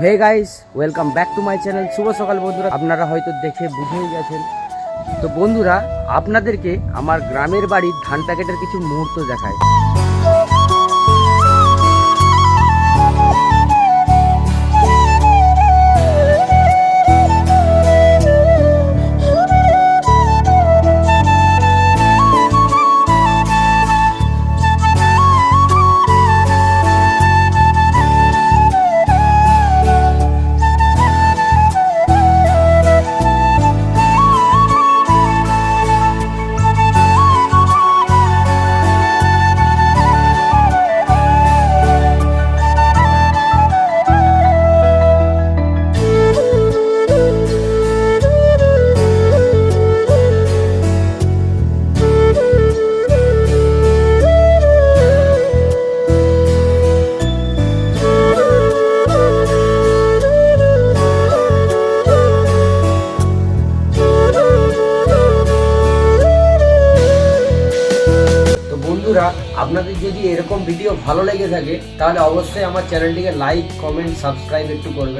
Hey guys, welcome back to my channel. শুভ সকাল বন্ধুরা। আপনারা হয়তো দেখে বুঝেই গেছেন। তো বন্ধুরা, আপনাদেরকে আমার গ্রামের বাড়ির ধান প্যাকেটের কিছু মুহূর্ত দেখায়। বন্ধুরা, আপনাদের যদি এরকম ভিডিও ভালো লেগে থাকে তাহলে অবশ্যই আমার চ্যানেলটিকে লাইক, কমেন্ট, সাবস্ক্রাইব একটু করবেন।